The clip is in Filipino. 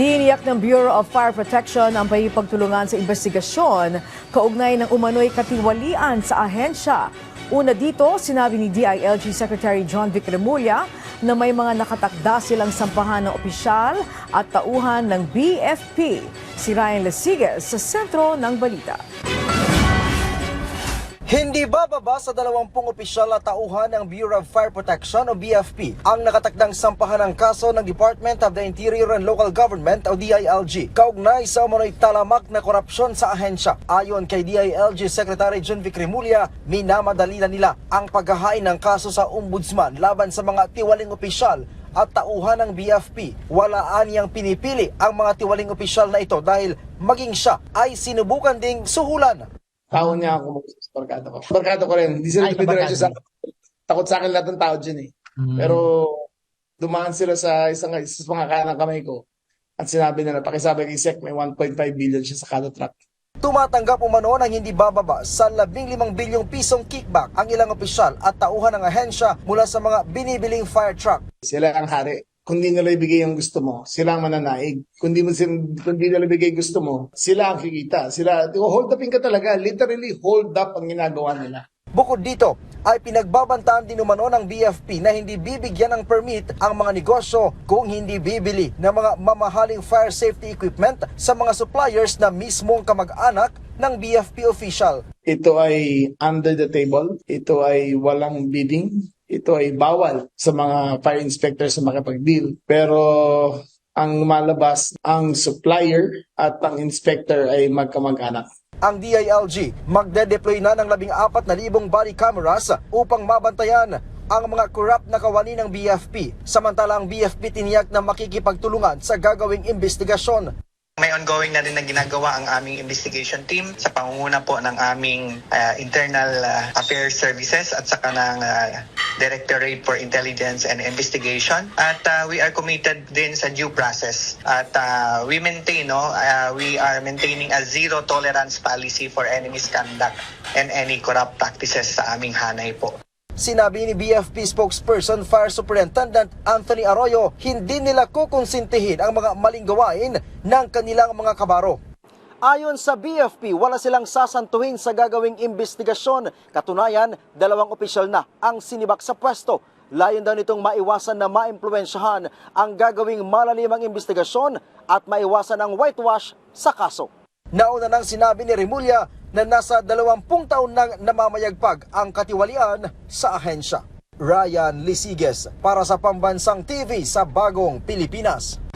Tiniyak ng Bureau of Fire Protection ang pagtulungan sa investigasyon kaugnay ng umano'y katiwalian sa ahensya. Una dito, sinabi ni DILG Secretary John Vic Remulla na may mga nakatakda silang sampahan ng opisyal at tauhan ng BFP. Si Ryan Lesiges sa sentro ng balita. Hindi bababa sa 20 opisyal at tauhan ng Bureau of Fire Protection o BFP ang nakatakdang sampahan ng kaso ng Department of the Interior and Local Government o DILG kaugnay sa umano'y talamak na korupsyon sa ahensya. Ayon kay DILG Secretary John Vic Remulla, minamadali na nila ang paghahain ng kaso sa ombudsman laban sa mga tiwaling opisyal at tauhan ng BFP. Wala aniyang pinipili ang mga tiwaling opisyal na ito dahil maging siya ay sinubukan ding suhulan. Tao niya ako sa barkada ko. Barkada ko rin. Hindi sila dumidiretso sa akin. Takot sa akin lahat ng tao dyan eh. Pero dumaan sila sa isang mga kanang kamay ko. At sinabi nila, pakisabi kay Sec, may 1.5 billion siya sa kada truck. Tumatanggap umano ng hindi bababa sa 15 bilyong pisong kickback ang ilang opisyal at tauhan ng ahensya mula sa mga binibiling fire truck. Sila ang hari. Kung di nila ibigay ang gusto mo, sila ang mananaig. Kung di nila ibigay gusto mo, sila ang kikita. Sila, hold upin ka talaga. Literally, hold up ang ginagawa nila. Bukod dito, ay pinagbabantaan din umano ng BFP na hindi bibigyan ng permit ang mga negosyo kung hindi bibili ng mga mamahaling fire safety equipment sa mga suppliers na mismong kamag-anak ng BFP official. Ito ay under the table. Ito ay walang bidding. Ito ay bawal sa mga fire inspectors na makipag-deal. Pero ang lumalabas, ang supplier at ang inspector ay magkamag-anak. Ang DILG magde-deploy na ng 14,000 body cameras upang mabantayan ang mga corrupt na kawani ng BFP. Samantala ang BFP tiniyak na makikipagtulungan sa gagawing investigasyon. May ongoing na rin na ginagawa ang aming investigation team sa pangunguna po ng aming Internal Affairs Services at saka ng Directorate for Intelligence and Investigation. At we are committed din sa due process. At we are maintaining a zero tolerance policy for any misconduct and any corrupt practices sa aming hanay po. Sinabi ni BFP spokesperson Fire Superintendent Anthony Arroyo, hindi nila kukonsintihin ang mga maling gawain ng kanilang mga kabaro. Ayon sa BFP, wala silang sasantuhin sa gagawing investigasyon. Katunayan, 2 opisyal na ang sinibak sa pwesto. Layon daw nitong maiwasan na maimpluwensyahan ang gagawing malalimang investigasyon at maiwasan ang whitewash sa kaso. Nauna nang sinabi ni Remulla na nasa 20 taon nang namamayagpag ang katiwalian sa ahensya. Ryan Lesiges para sa Pambansang TV sa Bagong Pilipinas.